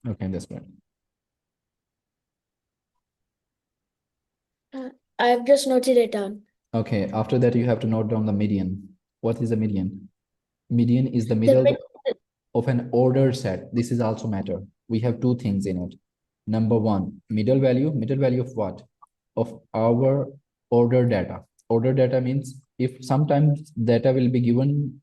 Okay, that's right. I've just noted it down. Okay, after that, you have to note down the median. What is the median? Median is the The middle mid of an ordered set. This is also matter. We have two things in it. Number one, middle value of what? Of our order data. Order data means if sometimes data will be given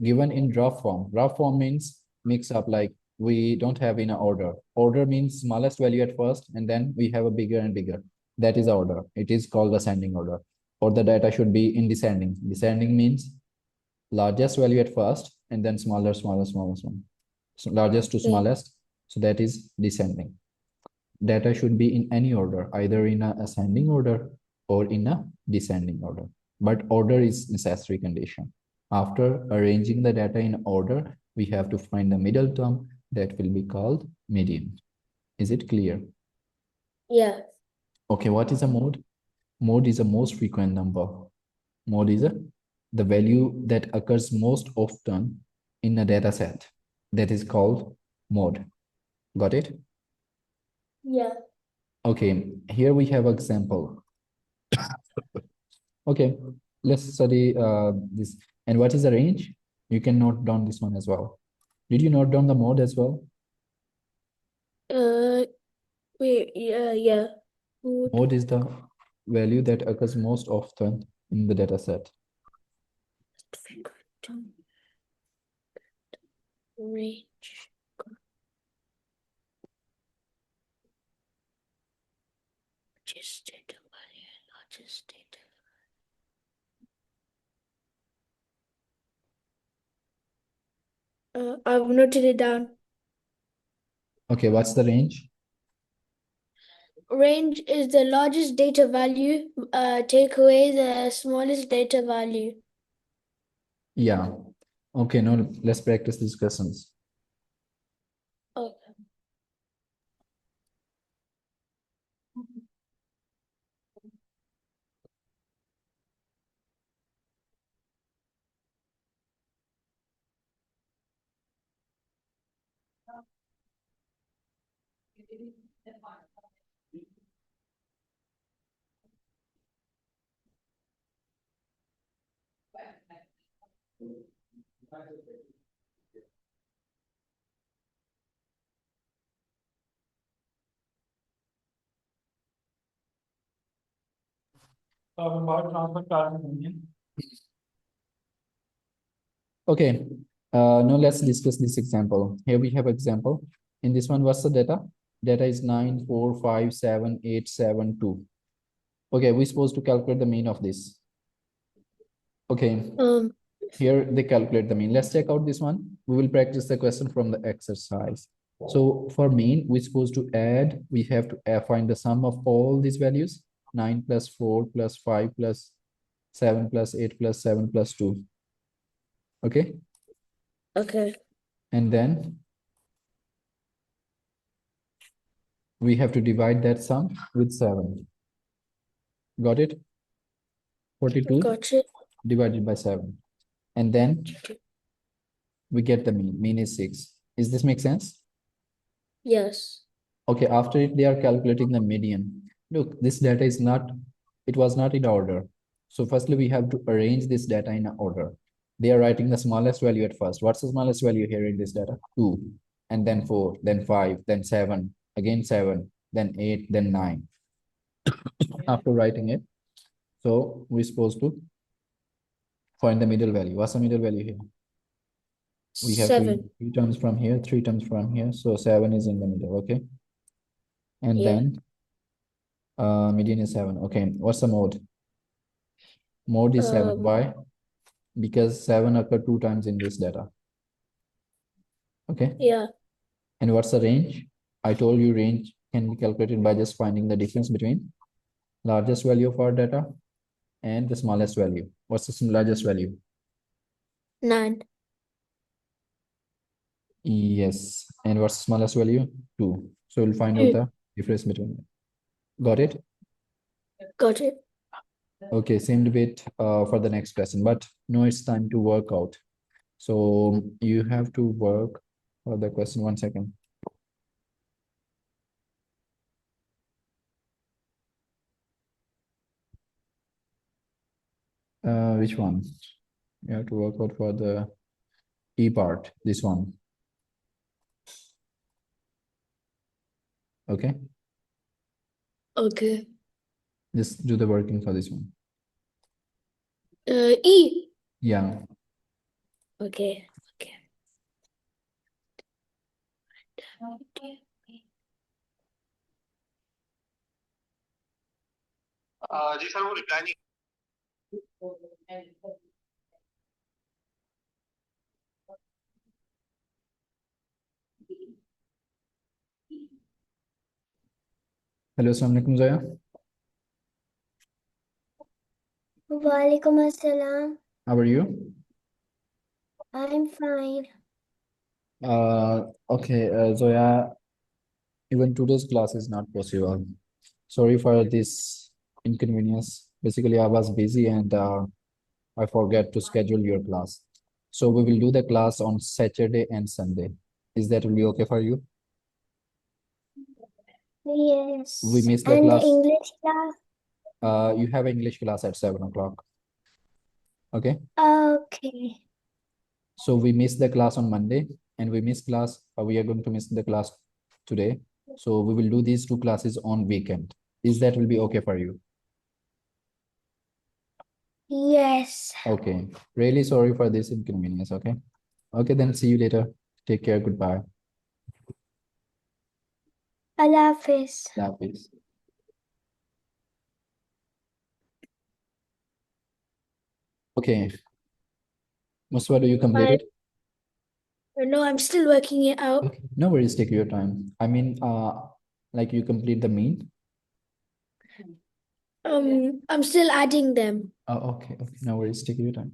in rough form. Rough form means mix up, like we don't have in a order. Order means smallest value at first, and then we have a bigger and bigger. That is order. It is called ascending order. Or the data should be in descending. Descending means largest value at first, and then smaller. So largest to Okay. smallest. So that is descending. Data should be in any order, either in a ascending order or in a descending order. But order is necessary condition. After arranging the data in order, we have to find the middle term that will be called median. Is it clear? Yeah. Okay, what is a mode? Mode is a most frequent number. Mode is the value that occurs most often in a data set. That is called mode. Got it? Yeah. Okay, here we have example. Okay, let's study this. And what is the range? You can note down this one as well. Did you note down the mode as well? Uh, wait. Yeah. Would Mode is the value that occurs most often in the data set. range. Just data value, not just data. I've noted it down. Okay, what's the range? Range is the largest data value. Take away the smallest data value. Yeah. Okay, now let's practice these questions. Okay. Okay, now let's discuss this example. Here we have example. In this one, what's the data? Data is 9, 4, 5, 7, 8, 7, 2. Okay, we're supposed to calculate the mean of this. Okay, here they calculate the mean. Let's check out this one. We will practice the question from the exercise. So for mean, we're supposed to add, we have to find the sum of all these values. 9 plus 4 plus 5 plus 7 plus 8 plus 7 plus 2. Okay, Okay. and then we have to divide that sum with 7. Got it? 42 Gotcha. divided by 7. And then we get the mean. Mean is 6. Is this make sense? Yes. Okay, after it, they are calculating the median. Look, this data is not, it was not in order. So firstly, we have to arrange this data in order. They are writing the smallest value at first. What's the smallest value here in this data? 2, and then 4, then 5, then 7, again 7, then 8, then 9. After writing it, so we're supposed to find the middle value. What's the middle value here? We have 7. three terms from here, 3 terms from here. So 7 is in the middle, okay? And Yeah. then median is 7. Okay, what's the mode? Mode is 7. Um. Why? Because 7 occur 2 times in this data. Okay. Yeah. And what's the range? I told you range can be calculated by just finding the difference between largest value of our data and the smallest value. What's the largest value? 9. Yes. And what's the smallest value? 2. So we'll find out 2. the difference between them. Got it? Got it. Okay, same debate for the next question, but no, it's time to work out. So you have to work for the question. 1 second. Which one? You have to work out for the E part, this one. Okay, Okay. just do the working for this one. E. Yeah, Okay. Okay. Okay. Ji sir वो reply नहीं hello, assalamu alaikum Zoya. Walaikum assalam. How are you? I'm fine. Okay, Zoya, even today's class is not possible. Sorry for this inconvenience. Basically, I was busy and I forget to schedule your class. So we will do the class on Saturday and Sunday. Is that will be okay for you? Yes. We missed the And class. English class? You have English class at 7 o'clock. Okay. Okay. So we missed the class on Monday and we missed class. We are going to miss the class today. So we will do these two classes on weekend. Is that will be okay for you? Yes. Okay. Really sorry for this inconvenience. Okay. Okay, then see you later. Take care. Goodbye. Allah Hafiz. Allah Hafiz. Okay. Muswa, do you complete it? No, I'm still working it out. Okay. No worries. Take your time. I mean, like you complete the mean. I'm still adding them. Oh, okay. Okay. No worries. Take your time.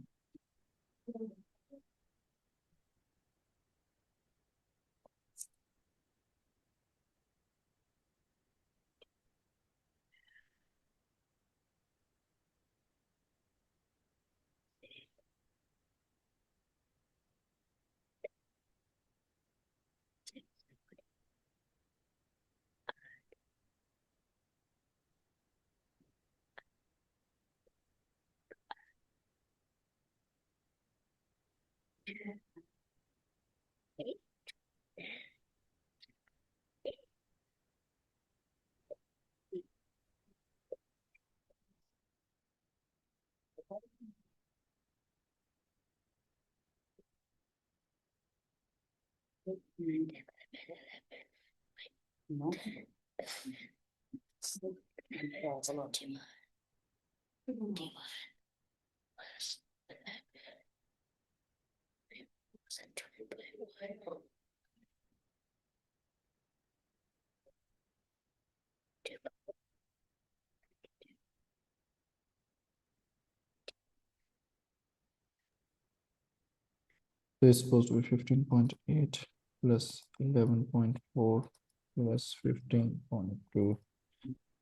So it's supposed to be 15.8 plus 11.4 plus 15.2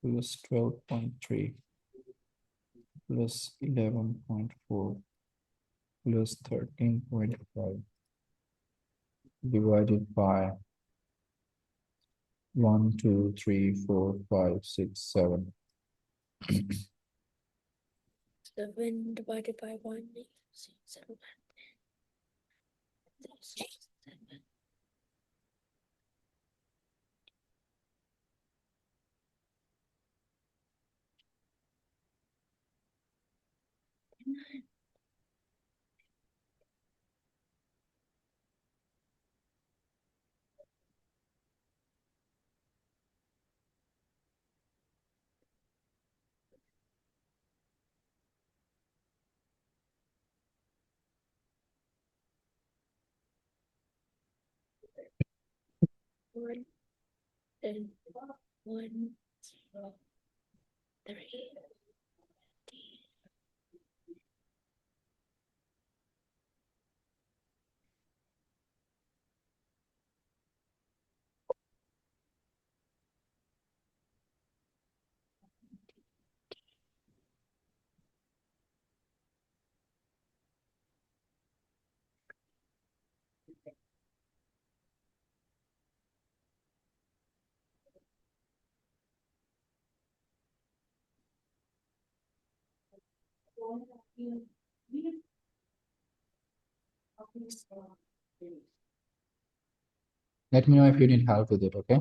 plus 12.3 plus 11.4 plus 13.5 divided by 1, 2, 3, 4, 5, 6, 7. 7 divided by 1 is 7. One, and 1, 0, 3. Let me know if you need help with it, okay?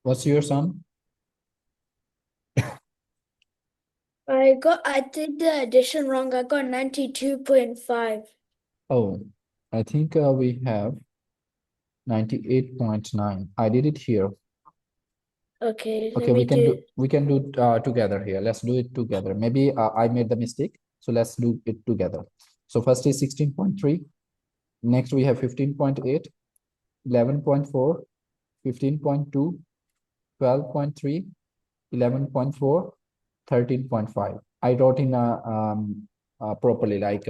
What's your sum? I did the addition wrong. I got 92.5. Oh, I think we have 98.9. I did it here. Okay, Okay, let me do. we can do together here. Let's do it together. Maybe I made the mistake, so let's do it together. So first is 16.3. Next we have 15.8, 11.4, 15.2, 12.3, 11.4, 13.5. I wrote in properly, like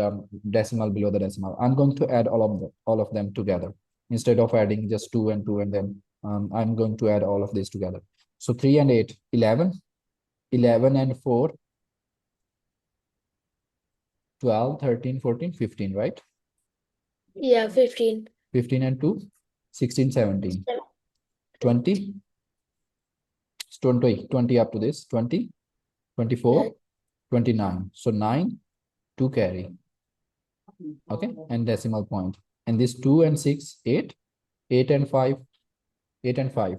decimal below the decimal. I'm going to add all of them together instead of adding just 2 and 2, and then I'm going to add all of these together. So 3 and 8, 11, 11 and 4, 12, 13, 14, 15, right? Yeah, 15. 15 and 2, 16, 17, 20, 20 up to this, 20, 24, 29. So 9, 2 carry. Okay, and decimal point. And this 2 and 6, 8, 8 and 5, 8 and 5.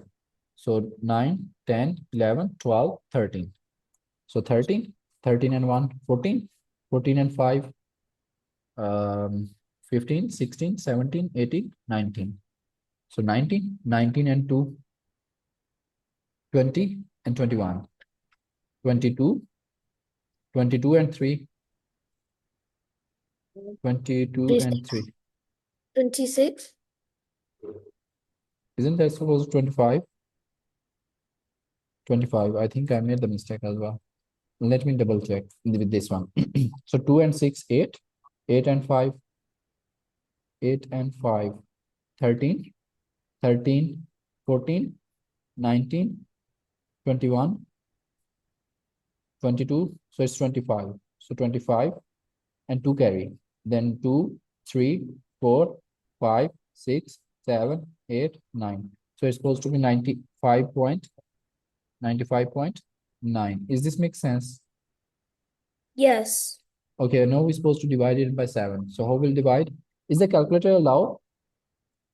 So 9, 10, 11, 12, 13. So 13, 13 and 1, 14, 14 and 5, 15, 16, 17, 18, 19. So 19, 19 and 2, 20 and 21, 22, 22 and 3, 22 and 3. 26. Isn't that supposed to 25? 25. I think I made the mistake as well. Let me double check with this one. So 2 and 6, 8, 8 and 5, 8 and 5, 13, 13, 14, 19, 21, 22. So it's 25. So 25 and 2 carry. Then 2, 3, 4, 5, 6, 7, 8, 9. So it's supposed to be 95.9. Is this make sense? Yes. Okay, now we're supposed to divide it by 7. So how will divide? Is the calculator allowed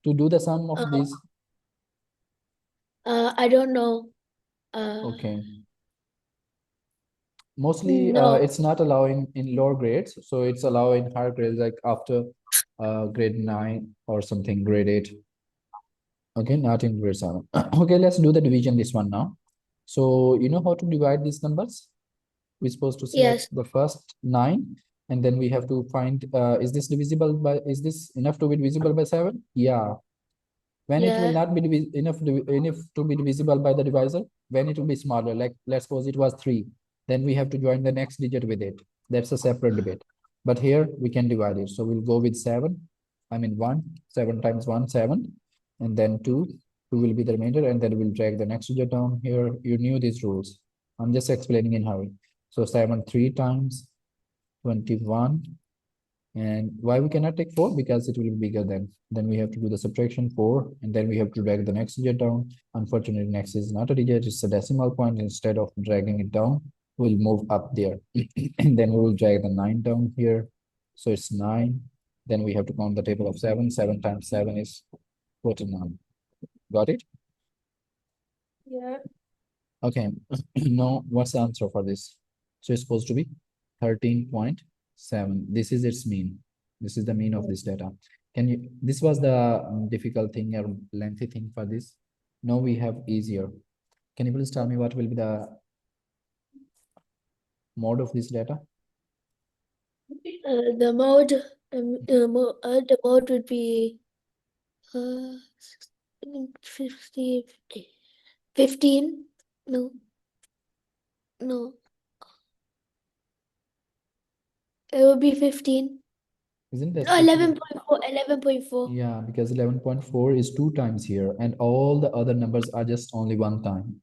to do the sum of these? I don't know. Okay. Mostly No. it's not allowing in lower grades. So it's allowed in higher grades, like after grade 9 or something, grade 8. Okay, not in grade 7. Okay, let's do the division this one now. So you know how to divide these numbers? We're supposed to select Yes. the first 9, and then we have to find is this divisible by, is this enough to be divisible by 7? Yeah. When it will Yeah. not be enough to be divisible by the divisor, when it will be smaller, like let's suppose it was 3, then we have to join the next digit with it. That's a separate debate. But here we can divide it. So we'll go with 7. I mean 1, 7 times 1, 7. And then 2 will be the remainder, and then we'll drag the next digit down here. You knew these rules. I'm just explaining in hurry. So 7 3 times 21. And why we cannot take 4? Because it will be bigger than. Then we have to do the subtraction 4, and then we have to drag the next digit down. Unfortunately, next is not a digit, it's a decimal point. Instead of dragging it down, we'll move up there. And then we will drag the 9 down here. So it's 9. Then we have to count the table of 7. 7 times 7 is 49. Got it? Yeah. Okay. Now, what's the answer for this? So it's supposed to be 13.7. This is its mean. This is the mean of this data. Can you, this was the difficult thing or lengthy thing for this. Now we have easier. Can you please tell me what will be the mode of this data? The mode would be 50, 15. No. No. It would be 15. Isn't that No, true? 11.4, 11.4. Yeah, because 11.4 is 2 times here, and all the other numbers are just only 1 time.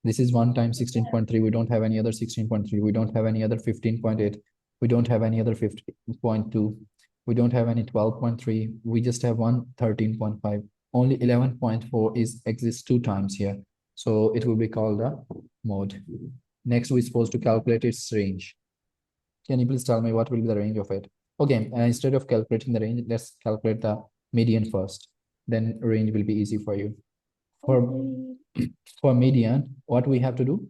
This is 1 times 16.3. We don't have any other 16.3. We don't have any other 15.8. We don't have any other 15.2. We don't have any 12.3. We just have one 13.5. Only 11.4 is exists 2 times here. So it will be called a mode. Next, we're supposed to calculate its range. Can you please tell me what will be the range of it? Okay, instead of calculating the range, let's calculate the median first. Then range will be easy for you. For median, what we have to do?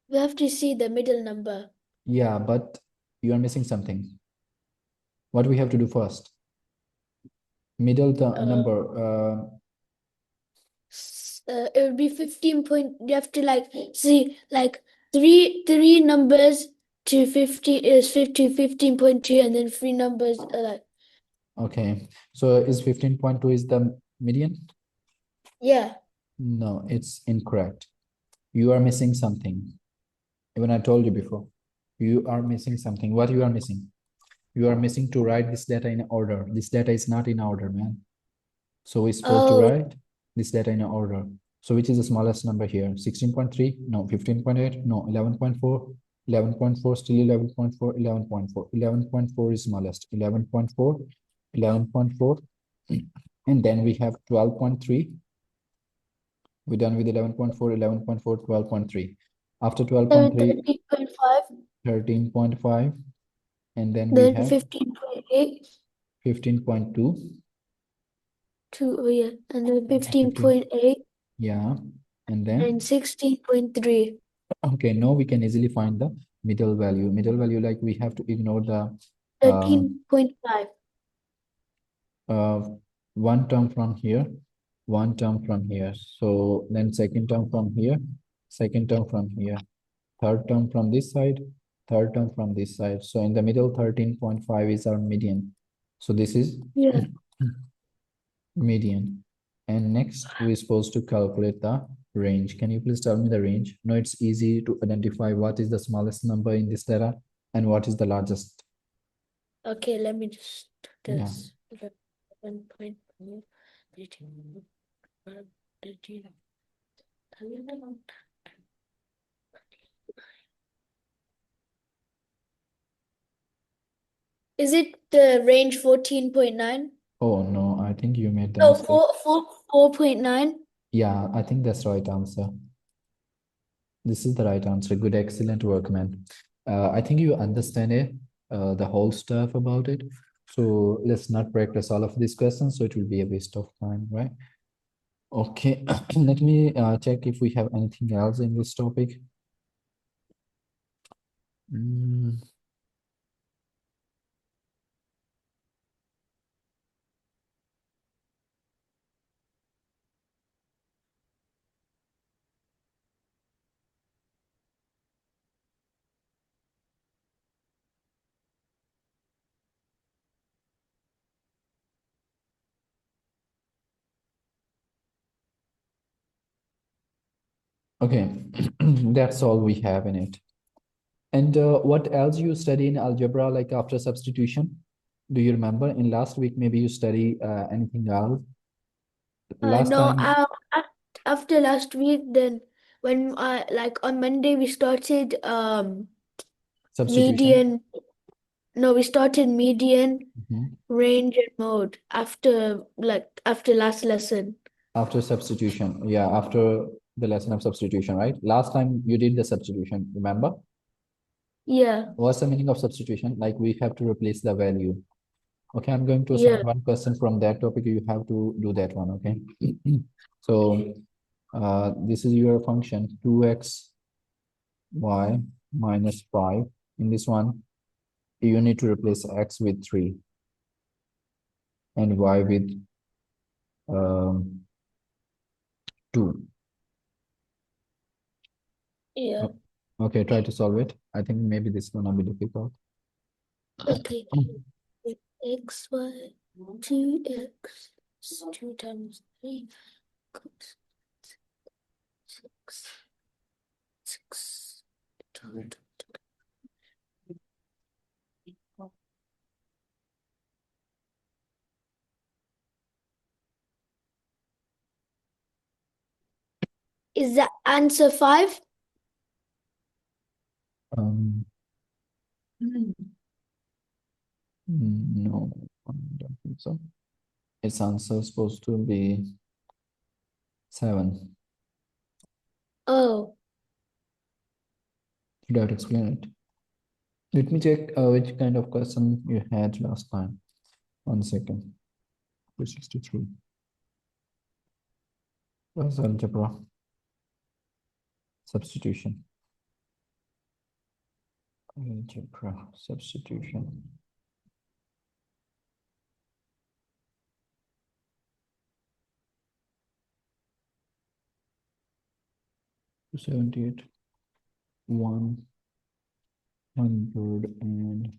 We have to see the middle number. Yeah, but you are missing something. What we have to do first? Middle number. It would be 15 point. You have to like see like three numbers to 15 is 15.2, and then three numbers are like Okay, so is 15.2 is the median? yeah. No, it's incorrect. You are missing something. Even I told you before. You are missing something. What you are missing? You are missing to write this data in order. This data is not in order, man. So we're supposed to Oh, write this data in order. So which is the smallest number here? 16.3? No. 15.8? No. 11.4? 11.4, still 11.4, 11.4. 11.4 is smallest. 11.4, 11.4. And then we have 12.3. We're done with 11.4, 11.4, 12.3. After 12.3, 13.5, 13.5. And then we then have 15.8, 15.2. oh yeah, and then 15. 15.8 Yeah. And then, and 16.3. okay, now we can easily find the middle value. Middle value, like we have to ignore the 13.5. uh, one term from here, one term from here. So then second term from here, second term from here, third term from this side, third term from this side. So in the middle, 13.5 is our median. So this is Yeah. median. And next, we're supposed to calculate the range. Can you please tell me the range? No, it's easy to identify what is the smallest number in this data and what is the largest. Okay, let me just do Yeah. this. 11.4, 13, 13. Is it the range 14.9? Oh no, I think you made the No, mistake. 4.9. Yeah, I think that's the right answer. This is the right answer. Good, excellent work, man. I think you understand it, the whole stuff about it. So let's not practice all of these questions, so it will be a waste of time, right? Okay, let me check if we have anything else in this topic. Mm, okay, that's all we have in it. And what else you study in algebra, like after substitution? Do you remember in last week, maybe you study anything else? Last No, time, after last week, then when like on Monday we started substitution. median. No, we started median, Mhm. range, and mode after last lesson. After substitution, yeah, after the lesson of substitution, right? Last time you did the substitution, remember? Yeah, What's the meaning of substitution? Like we have to replace the value. Okay, I'm going to assign yeah. one question from that topic. You have to do that one, okay? So this is your function 2x y minus 5. In this one, you need to replace x with 3 and y with 2. Yeah. Okay, try to solve it. I think maybe this is gonna be difficult. Okay. X, Y, 2x, 2 times 3, equals 6, 6. Is the answer 5? No, I don't think so. Its answer is supposed to be 7. Oh, Should I have to explain it? Let me check which kind of question you had last time. 1 second. 263. Was algebra. Substitution. Algebra substitution. Two 78. 114.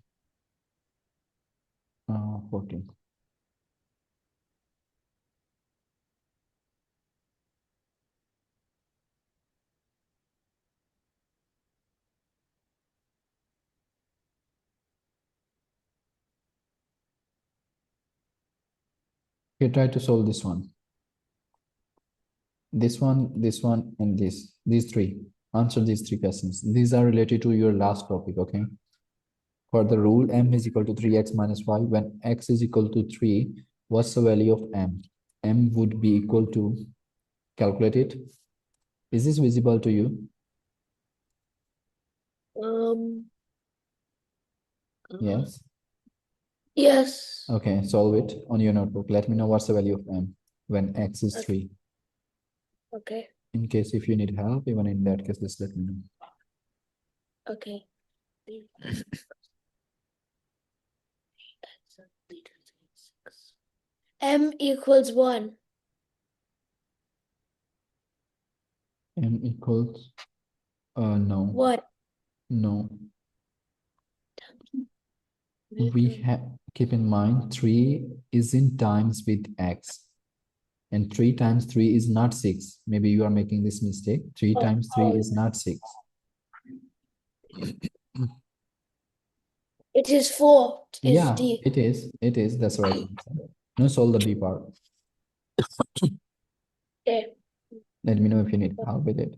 Okay, try to solve this one. This one, and this. These 3. Answer these 3 questions. These are related to your last topic, okay? For the rule m is equal to 3x minus y, when x is equal to 3, what's the value of m? M would be equal to, calculate it. Is this visible to you? Yes. yes. Okay, solve it on your notebook. Let me know what's the value of m when x is 3. Okay, In case if you need help, even in that case, just let me know. okay. M equals 1. M equals, no, What? no. We have, keep in mind, 3 is in times with x. And 3 times 3 is not 6. Maybe you are making this mistake. 3 times 3 is not 6. It is 4. Yeah, D. it is. It is. That's right. No, solve the B part. Okay. Let me know if you need help with it.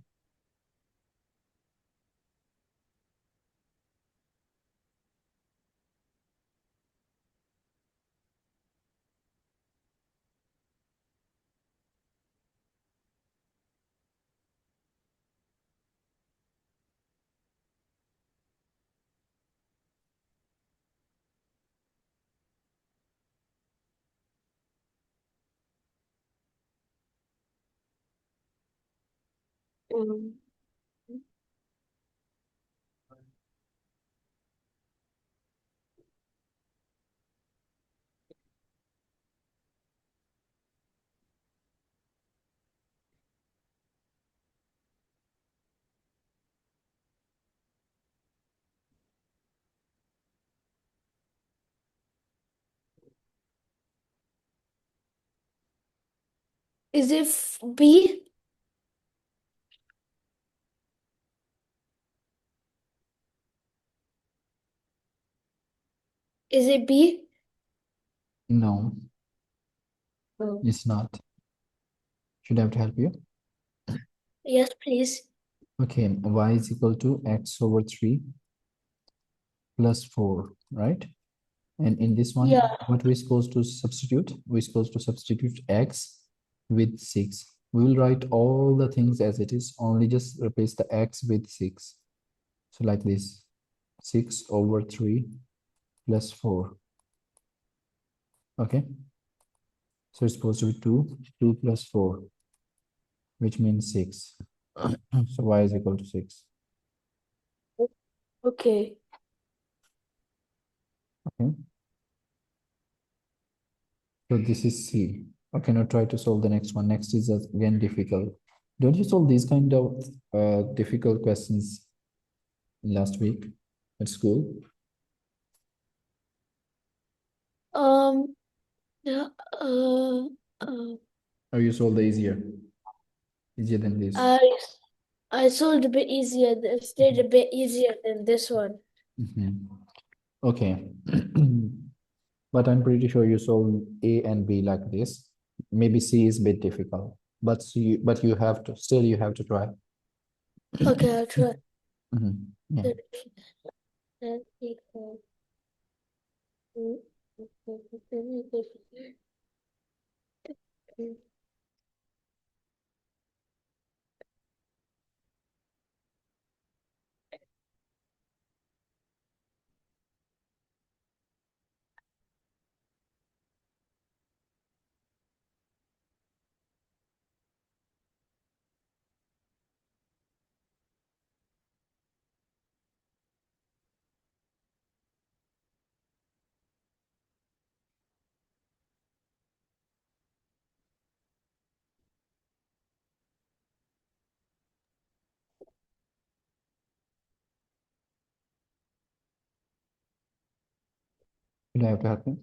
Um, Is it B? Is it B? No, Oh. it's not. Should I have to help you? Yes, please. Okay, y is equal to x over 3 plus 4, right? And in this one, Yeah. what we're supposed to substitute? We're supposed to substitute x with 6. We will write all the things as it is, only just replace the x with 6. So like this, 6 over 3 plus 4. Okay. So it's supposed to be 2 plus 4, which means 6. So y is equal to 6. Okay. Okay. So this is C. Okay, now try to solve the next one. Next is again difficult. Don't you solve these kind of difficult questions last week at school? Yeah, uh, Or you solve the easier than this? I solved a bit easier. This did a bit easier than this one. Okay. But I'm pretty sure you solve A and B like this. Maybe C is a bit difficult. but you have to still you have to try. Okay, I'll try. Yeah. 30 equals You have to help me.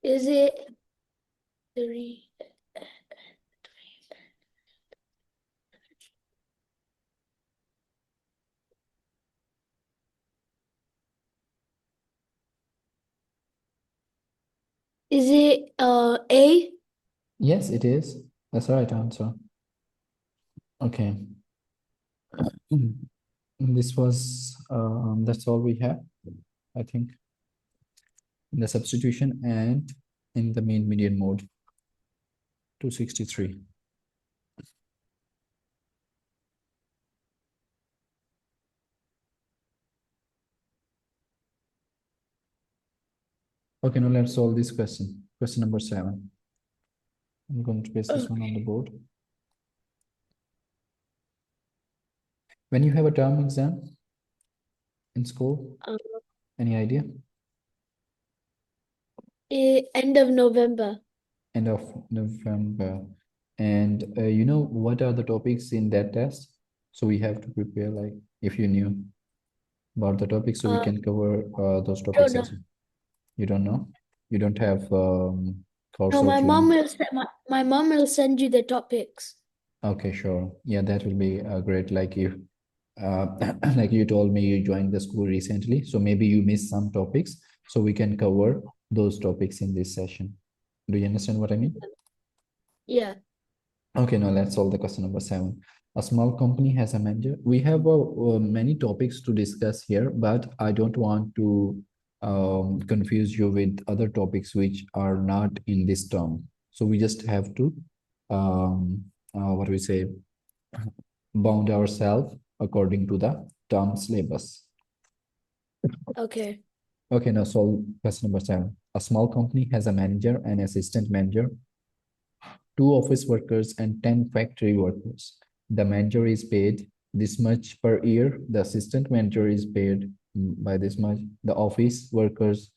Is it 3? Is it A? Yes, it is. That's the right answer. Okay. This was that's all we have, I think, in the substitution and in the mean median mode. 263. Okay, now let's solve this question. Question number 7. I'm going to paste this one on the board. When you have a term exam in school, Um, any idea? End of November. End of November. And you know what are the topics in that test? So we have to prepare, like, if you knew about the topics, so we can cover those topics know. as well. You don't know? You don't have course No, my outline? mom will my mom will send you the topics. Okay, sure. Yeah, that will be great. Like you, like you told me, you joined the school recently, so maybe you missed some topics, so we can cover those topics in this session. Do you understand what I mean? Yeah. Okay, now let's solve the question number 7. A small company has a manager. We have many topics to discuss here, but I don't want to confuse you with other topics which are not in this term. So we just have to, what do we say, bound ourselves according to the term syllabus. Okay. Okay, now solve question number 7. A small company has a manager, an assistant manager, 2 office workers, and 10 factory workers. The manager is paid this much per year. The assistant manager is paid by this much. The office workers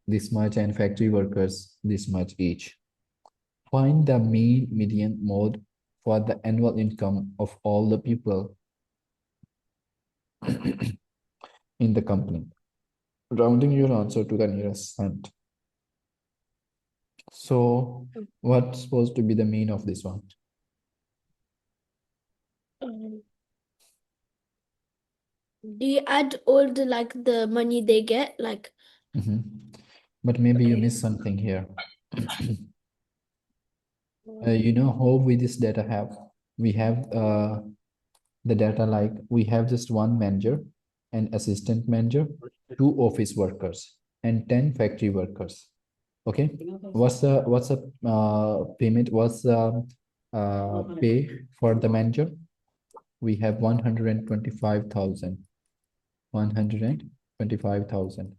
this much, and factory workers this much each. Find the mean median mode for the annual income of all the people in the company, rounding your answer to the nearest cent. So what's supposed to be the mean of this one? Do you add all the money they get? Like, But maybe you okay. missed something here. You know how we this data have? We have the data like we have just one manager, an assistant manager, 2 office workers, and 10 factory workers. Okay, what's the payment? What's the pay for the manager? We have 125,000. 125,000,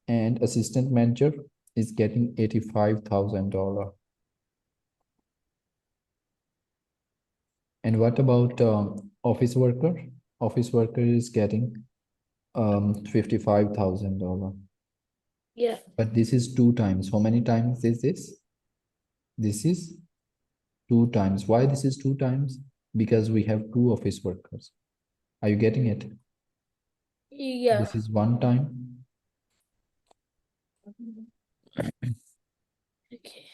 and assistant manager is getting $85,000. And what about office worker? Office worker is getting $55,000. Yeah. But this is 2 times. How many times is this? This is 2 times. Why this is 2 times? Because we have 2 office workers. Are you getting it? Yeah. This is 1 time. Okay.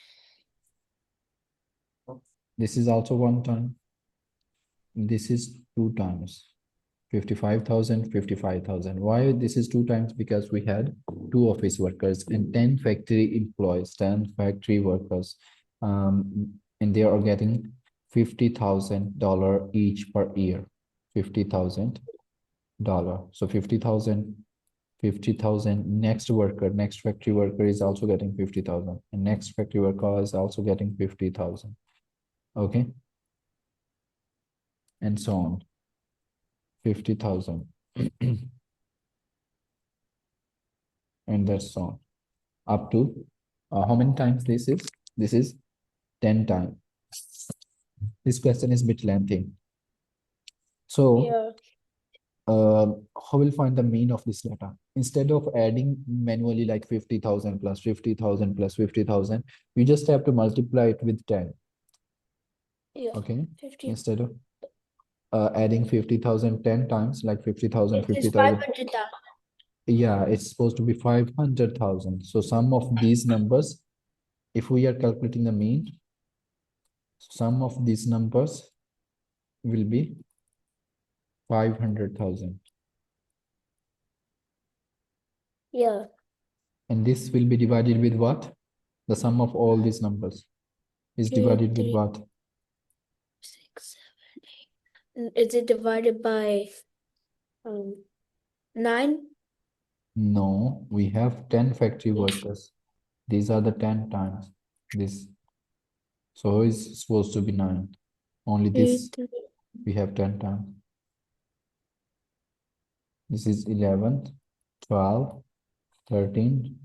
This is also 1 time. This is 2 times. 55,000, 55,000. Why this is 2 times? Because we had 2 office workers and 10 factory employees, 10 factory workers. and they are getting $50,000 each per year. $50,000. So 50,000, 50,000. Next factory worker is also getting 50,000, and next factory worker is also getting 50,000. Okay, and so on. 50,000, and that's so on up to how many times this is? This is 10 times. This question is a bit lengthy. So Yeah. how will find the mean of this data? Instead of adding manually like 50,000 plus 50,000 plus 50,000, we just have to multiply it with 10. Yeah. Okay, 50. instead of adding 50,000 10 times, like 50,000, It is 50,000. 500,000. Yeah, it's supposed to be 500,000. So sum of these numbers, if we are calculating the mean, sum of these numbers will be 500,000. Yeah. And this will be divided with what? The sum of all these numbers is 2, divided with 3, what? 6, 7, 8. Is it divided by 9? No, we have 10 factory workers. These are the 10 times this. So it's supposed to be 9. Only 2, this 3. we have 10 times. This is 11, 12, 13,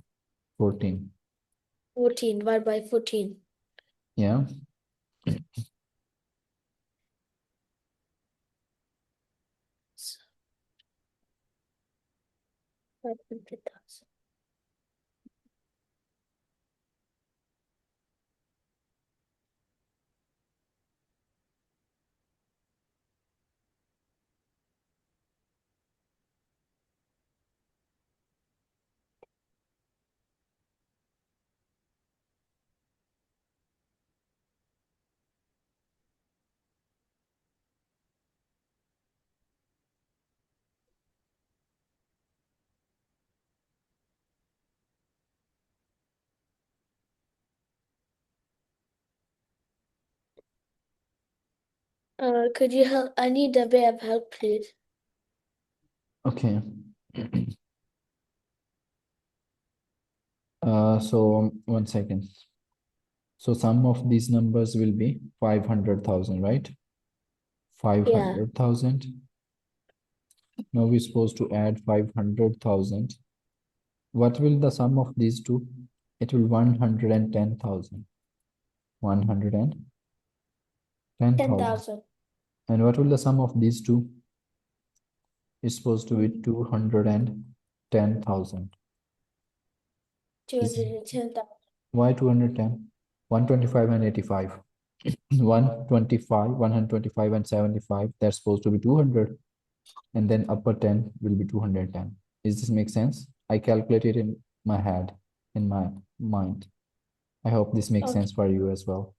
14. 14 divided by 14. Yeah. 500,000. Could you help? I need a bit of help, please. Okay. So 1 second. So sum of these numbers will be 500,000, right? 500,000. Now we're supposed to add 500,000. What will the sum of these two? It will 110,000. 110,000. 10,000. And what will the sum of these two? It's supposed to be 210,000. 210,000. Why 210? 125 and 85. 125, 125 and 75. That's supposed to be 200. And then upper 10 will be 210. Does this make sense? I calculated in my head, in my mind. I hope this makes Okay. sense for you as well.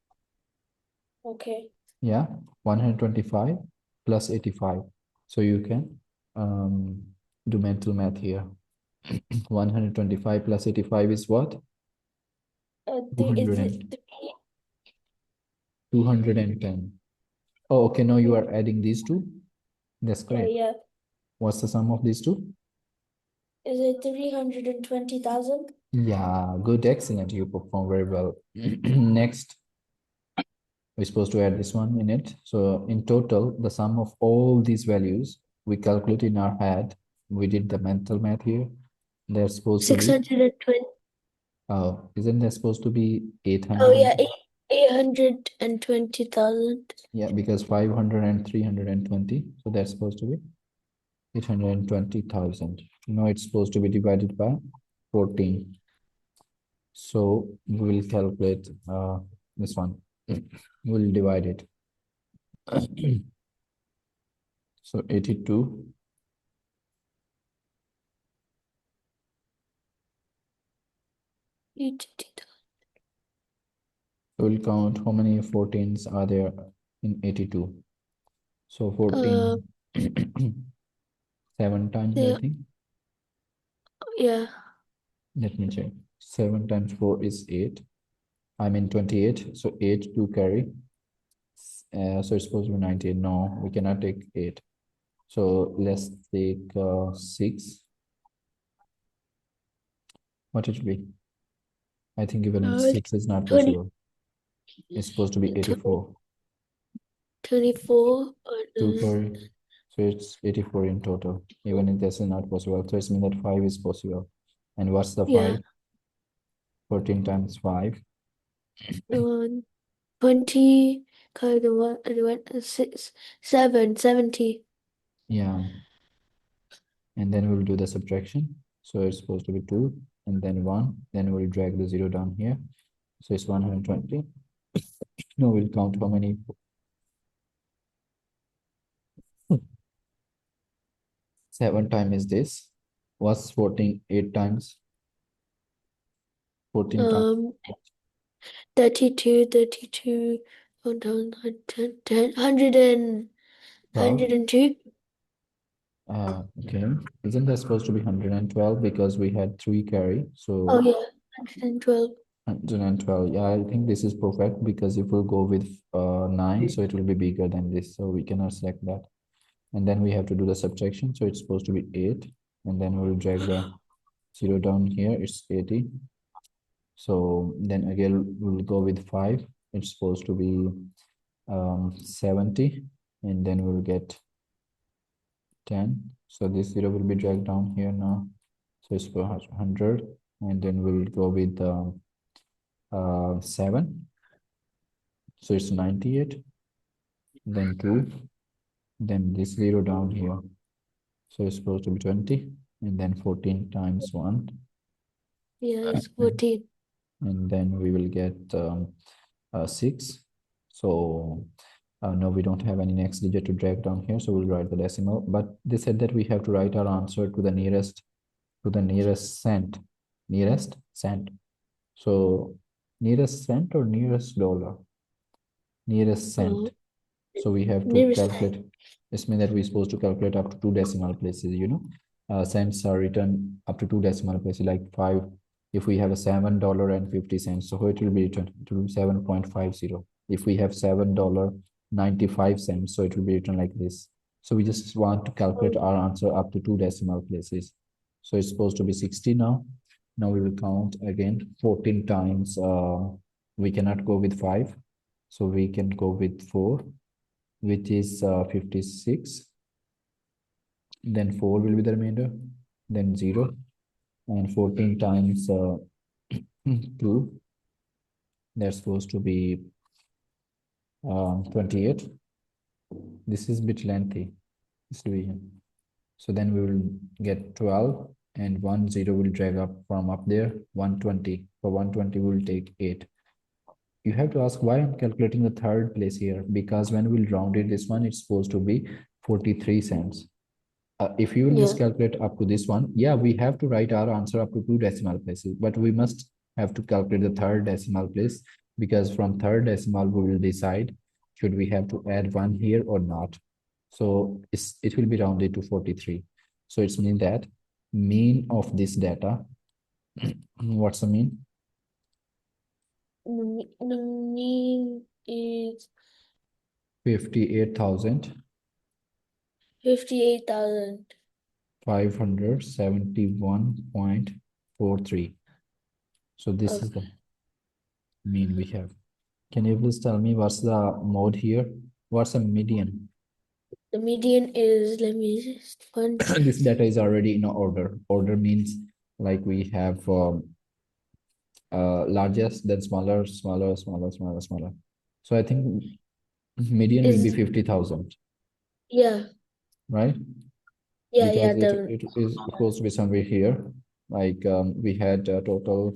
Okay. Yeah, 125 plus 85. So you can do mental math here. 125 plus 85 is what? 210. Oh, okay. Now you are adding these two. That's correct. Yeah. What's the sum of these two? Is it 320,000? Yeah, good, excellent. You perform very well. Next, we're supposed to add this one in it. So in total, the sum of all these values we calculate in our head. We did the mental math here. They're supposed to be 620. isn't that supposed to be 800? Oh, yeah. 820,000. Yeah, because 500 and 320. So that's supposed to be 820,000. Now it's supposed to be divided by 14. So we will calculate this one. We'll divide it. So 82. We'll count how many 14s are there in 82. So 14, 7 times, I Yeah. think. Yeah. Let me check. 7 times 4 is 8. I mean 28. So 8 to carry. So it's supposed to be 98. No, we cannot take 8. So let's take 6. What it will be? I think even 6 is not 20, possible. It's supposed to be 84. 24. 2 carry. So it's 84 in total. Even if this is not possible. So it's mean that 5 is possible. And what's the 5? Yeah. 14 times 5. 20, kind of one, 6, 7, 70. Yeah. And then we'll do the subtraction. So it's supposed to be 2 and then 1. Then we'll drag the 0 down here. So it's 120. No, we'll count how many. 7 times this. What's 14? 8 times. 14 times. 32, 100 102. Okay. Isn't that supposed to be 112 because we had 3 carry? So Oh yeah, 112. 112. Yeah, I think this is perfect because if we'll go with 9, so it will be bigger than this. So we cannot select that. And then we have to do the subtraction. So it's supposed to be 8. And then we'll drag the 0 down here. It's 80. So then again, we'll go with 5. It's supposed to be 70. And then we'll get 10. So this 0 will be dragged down here now. So it's 100. And then we'll go with 7. So it's 98. Then 2. Then this 0 down here. So it's supposed to be 20. And then 14 times 1. Yeah, it's 14. And then we will get 6. So no, we don't have any next digit to drag down here. So we'll write the decimal. But they said that we have to write our answer to the nearest cent. Nearest cent. So nearest cent or nearest dollar? Nearest cent. So we have to Nearest calculate. This means that we're supposed to calculate up to 2 decimal places, cents are written up to 2 decimal places, like 5. If we have a $7.50, so it will be written to 7.50. If we have $7.95, so it will be written like this. So we just want to calculate our answer up to 2 decimal places. So it's supposed to be 60 now. Now we will count again 14 times. We cannot go with 5. So we can go with 4, which is 56. Then 4 will be the remainder. Then 0. And 14 times 2. That's supposed to be 28. This is a bit lengthy, this division. So then we will get 12. And 1 0 will drag up from up there. 120. For 120, we will take 8. You have to ask why I'm calculating the third place here, because when we'll round it, this one, it's supposed to be 43 cents. If you will just calculate up to this one, yeah, we have to write our answer up to 2 decimal places, but we must have to calculate the third decimal place, because from third decimal, we will decide should we have to add 1 here or not. So it will be rounded to 43. So it's mean that mean of this data, what's the mean? The mean is 58,000. 58,000. 571.43. So this is the mean we have. Can you please tell me what's the mode here? What's the median? The median is, let me just find. This data is already in order. Order means like we have largest, then smaller. So I think median will be 50,000. Yeah. Right? Yeah, because it is supposed to be somewhere here. Like we had a total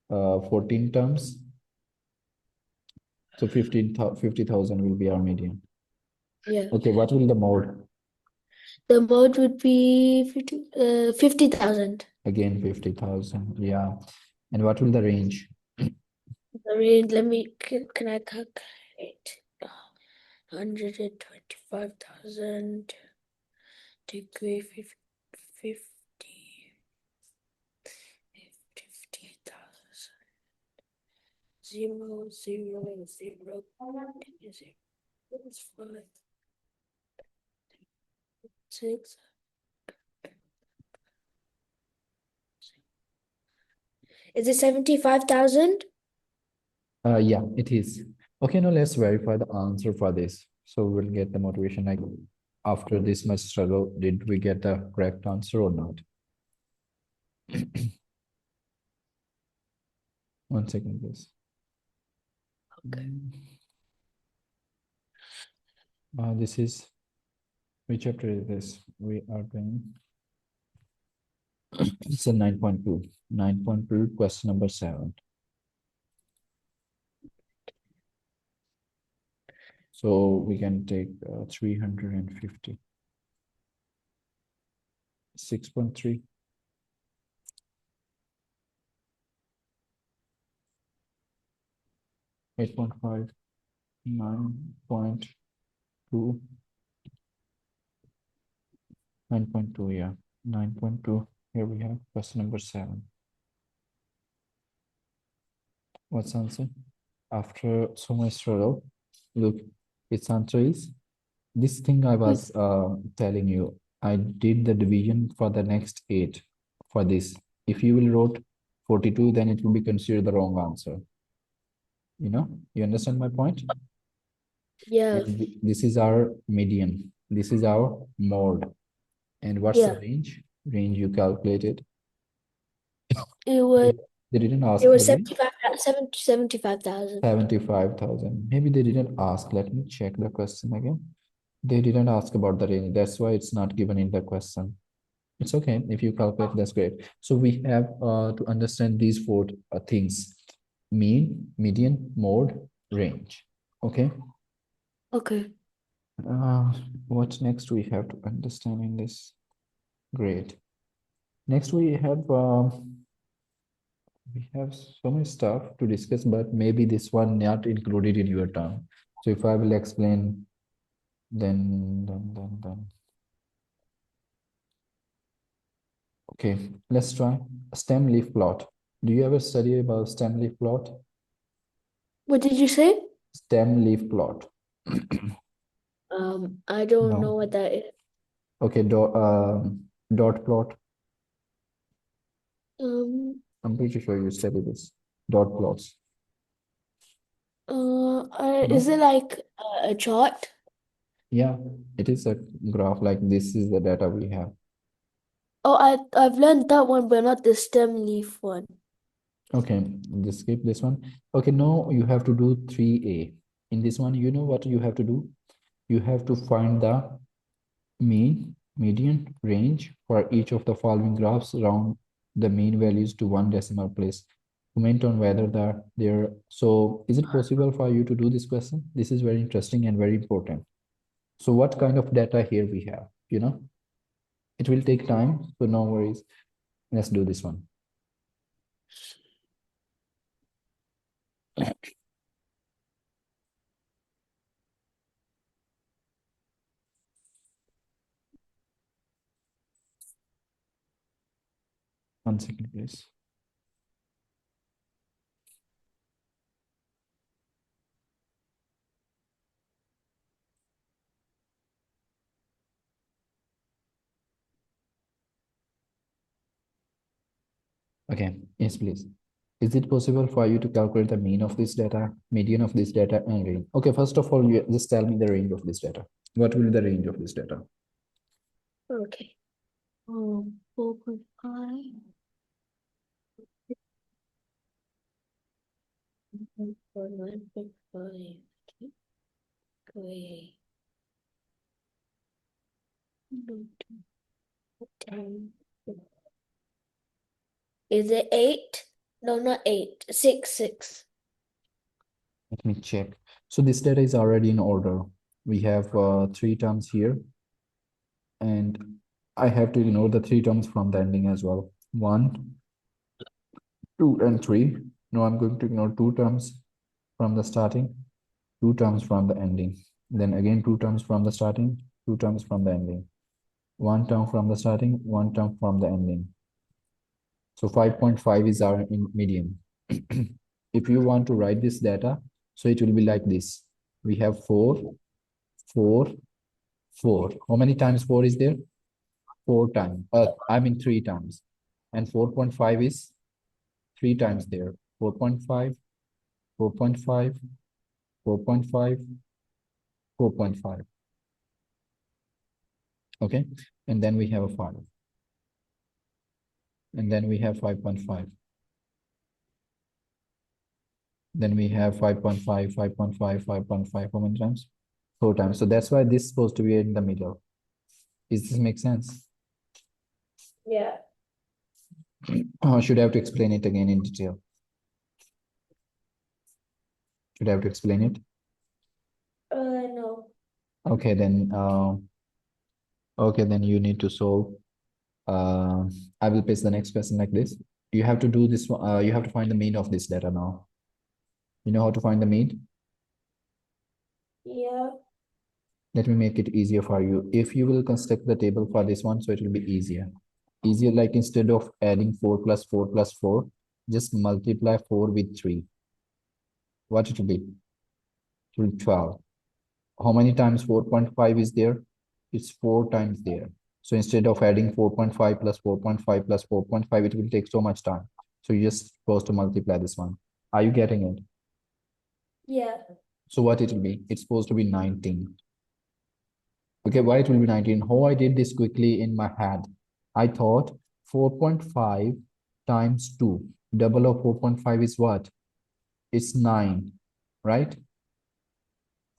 14 terms. So 50,000 will be our median. Yeah. Okay, what will the mode? The mode would be 50,000. Again, 50,000. Yeah. And what will the range? The range, let me, can I calculate? 125,000 degree 50, 50,000, 0, 0, 0, 5, 6. Is it 75,000? Yeah, it is. Okay, now let's verify the answer for this. So we'll get the motivation like after this much struggle, did we get the correct answer or not? 1 second, please. Okay. This is, which chapter is this? We are doing. It's a 9.2. 9.2, question number 7. So we can take 350. 6.3. 8.5. 9.2. 9.2, yeah. 9.2. Here we have question number 7. What's answer? After so much struggle, look, its answer is this thing I was telling you. I did the division for the next 8 for this. If you will wrote 42, then it will be considered the wrong answer. You know, you understand my point? Yeah. And this is our median. This is our mode. And what's the Yeah. range? Range you calculated. It was They didn't ask it was the range. 75,000. 75,000. Maybe they didn't ask. Let me check the question again. They didn't ask about the range. That's why it's not given in the question. It's okay. If you calculate, that's great. So we have to understand these 4 things: mean, median, mode, range. Okay. Okay. What next we have to understand in this? Great. Next we have so much stuff to discuss, but maybe this one not included in your term. So if I will explain, then. Okay, let's try stem leaf plot. Do you ever study about stem leaf plot? What did you say? Stem leaf plot. I don't No. know what that is. Okay, dot plot. I'm pretty sure you study this. Dot plots. Is it like a chart? Yeah, it is a graph like this is the data we have. Oh, I've learned that one, but not the stem leaf one. Okay, just skip this one. Okay, now you have to do 3A. In this one, you know what you have to do? You have to find the mean, median, range for each of the following graphs, round the mean values to 1 decimal place. Comment on whether they're so is it possible for you to do this question? This is very interesting and very important. So what kind of data here we have, you know? It will take time, so no worries. Let's do this one. One second, please. Okay, yes, please. Is it possible for you to calculate the mean of this data, median of this data, and range? Okay, first of all, you just tell me the range of this data. What will be the range of this data? Okay. 4.5. 4.9.5. Great. 10. Is it 8? No, not 8. 6. Let me check. So this data is already in order. We have 3 terms here. And I have to ignore the 3 terms from the ending as well. 1, 2, and 3. Now I'm going to ignore 2 terms from the starting, 2 terms from the ending. Then again 2 terms from the starting, 2 terms from the ending. 1 term from the starting, 1 term from the ending. So 5.5 is our median. if you want to write this data, so it will be like this. We have 4, 4, 4. How many times 4 is there? 4 times. I mean 3 times. And 4.5 is 3 times there. 4.5, 4.5, 4.5, 4.5. Okay. And then we have a 5. And then we have 5.5. Then we have 5.5, 5.5, 5.5. How many times? 4 times. So that's why this is supposed to be in the middle. Does this make sense? Yeah. Or should I have to explain it again in detail? Should I have to explain it? No. Okay, then you need to solve. I will paste the next question like this. You have to do this one. You have to find the mean of this data now. You know how to find the mean? Yeah. Let me make it easier for you. If you will construct the table for this one, so it will be easier. Easier, like instead of adding 4 plus 4 plus 4, just multiply 4 with 3. What it will be? It will be 12. How many times 4.5 is there? It's 4 times there. So instead of adding 4.5 plus 4.5 plus 4.5, it will take so much time. So you're just supposed to multiply this one. Are you getting it? Yeah. So what it will be? It's supposed to be 19. Okay, why it will be 19? How I did this quickly in my head. I thought 4.5 times 2. Double of 4.5 is what? It's 9, right?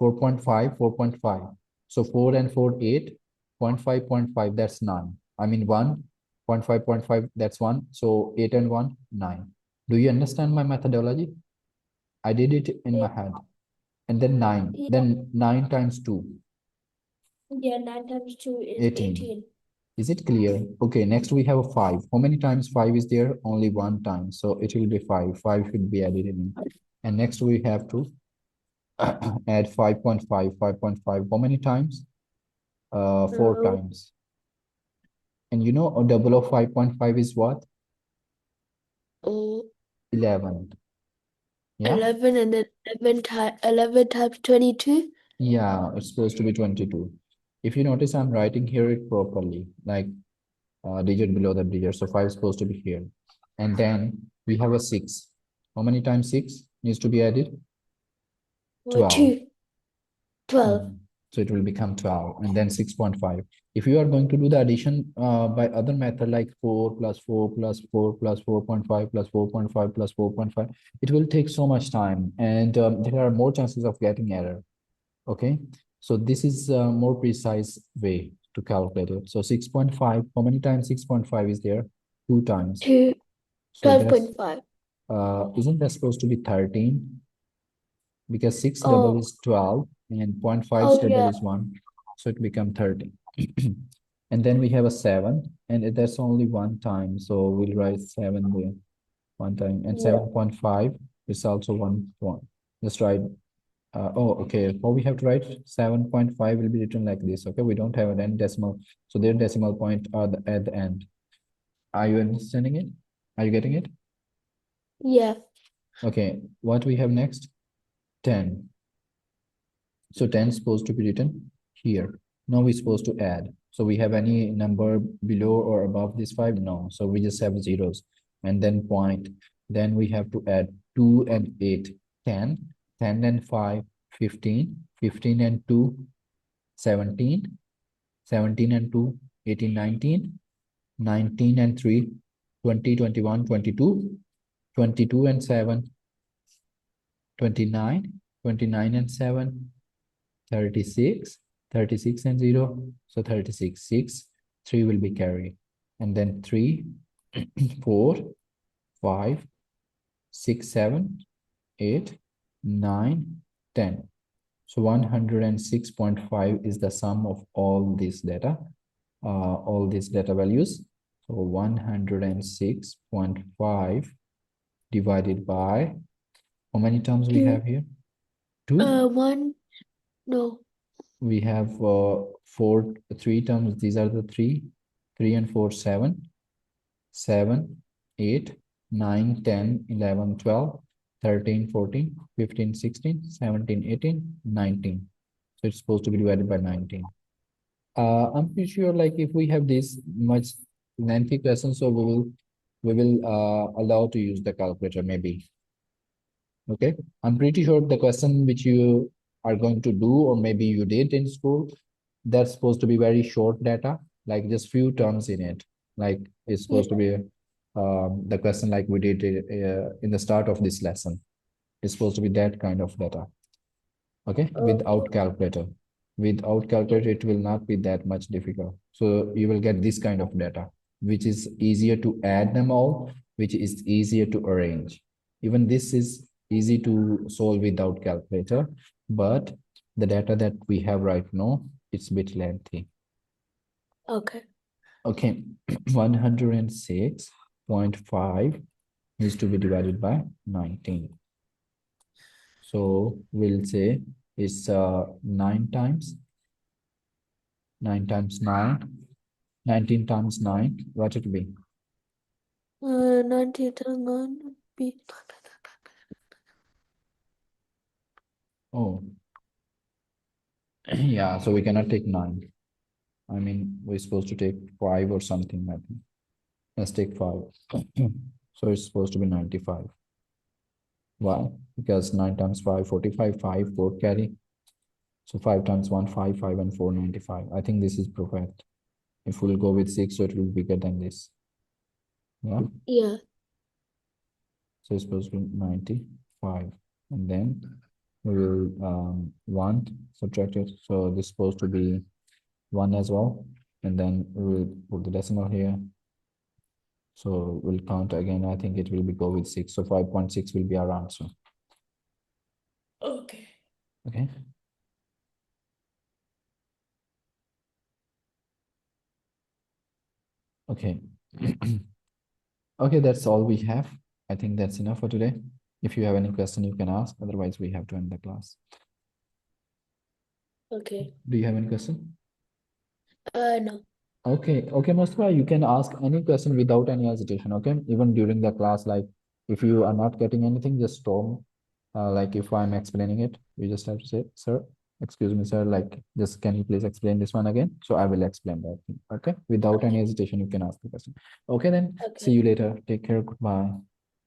4.5, 4.5. So 4 and 4, 8. 0.5, 0.5, that's 9. I mean 1. 0.5, 0.5, that's 1. So 8 and 1, 9. Do you understand my methodology? I did it in my head. And then 9. Yeah. Then 9 times 2. Yeah, 9 times 2 is 18. 18. Is it clear? Okay, next we have a 5. How many times 5 is there? Only 1 time. So it will be 5. 5 should be added in. And next we have to add 5.5. 5.5. How many times? 4 times. And you know, a double of 5.5 is what? 11. Yeah? 11 and then 11 times 22. Yeah, it's supposed to be 22. If you notice, I'm writing here it properly, like digit below the digit. So 5 is supposed to be here. And then we have a 6. How many times 6 needs to be added? 12. 2. 12. So it will become 12 and then 6.5. If you are going to do the addition by other method like 4 plus 4 plus 4 plus 4.5 plus 4.5 plus 4.5, it will take so much time and there are more chances of getting error. Okay, so this is a more precise way to calculate it. So 6.5, how many times 6.5 is there? 2 times. 2. So that's 12.5. isn't that supposed to be 13? Because 6 Oh. double is 12 and 0.5 Oh, double yeah. is 1. So it become 13. And then we have a 7 and that's only 1 time. So we'll write 7 there 1 time and Yeah. 7.5 is also 1. Just write. Okay. How we have to write 7.5 will be written like this. Okay, we don't have an end decimal, so their decimal point are at the end. Are you understanding it? Are you getting it? Yeah. Okay, what we have next? 10. So 10 is supposed to be written here. Now we're supposed to add. So we have any number below or above this 5? No. So we just have zeros and then point. Then we have to add 2 and 8, 10, 10 and 5, 15, 15 and 2, 17, 17 and 2, 18, 19, 19 and 3, 20, 21, 22, 22 and 7, 29, 29 and 7, 36, 36 and 0. So 36, 6, 3 will be carried. And then 3, 4, 5, 6, 7, 8, 9, 10. So 106.5 is the sum of all these data values. So 106.5 divided by, how many terms we 2. have here? 2? 1. No. We have 3 terms. These are the 3 and 4, 7, 7, 8, 9, 10, 11, 12, 13, 14, 15, 16, 17, 18, 19. So it's supposed to be divided by 19. I'm pretty sure like if we have this much lengthy question, so we will allow to use the calculator maybe. Okay, I'm pretty sure the question which you are going to do, or maybe you did in school, that's supposed to be very short data, like just few terms in it. Like it's supposed to be the question like we did in the start of this lesson. It's supposed to be that kind of data. Okay, without calculator. Without calculator, it will not be that much difficult. So you will get this kind of data, which is easier to add them all, which is easier to arrange. Even this is easy to solve without calculator, but the data that we have right now, it's a bit lengthy. Okay. Okay, 106.5 needs to be divided by 19. So we'll say it's 9 times 9 times 9, 19 times 9, what it will be? 19 times 9 would be Oh, yeah, so we cannot take 9. I mean, we're supposed to take 5 or something, I think. Let's take 5. So it's supposed to be 95. Why? Because 9 times 5, 45, 5, 4 carry. So 5 times 1, 5, 5 and 4, 95. I think this is perfect. If we'll go with 6, so it will be bigger than this. Yeah. yeah. So it's supposed to be 95. And then we will 1 subtract it. So this is supposed to be 1 as well. And then we'll put the decimal here. So we'll count again. I think it will be go with 6. So 5.6 will be our answer. Okay. Okay. Okay. Okay, that's all we have. I think that's enough for today. If you have any question, you can ask. Otherwise, we have to end the class. Okay. Do you have any question? No. Okay, Mustafa, you can ask any question without any hesitation, okay? Even during the class, like if you are not getting anything, just stop. Like if I'm explaining it, you just have to say, sir, excuse me, sir, like just can you please explain this one again? So I will explain that, okay? Without any hesitation, you can ask the question. Okay, then see Okay. you later. Take care. Goodbye.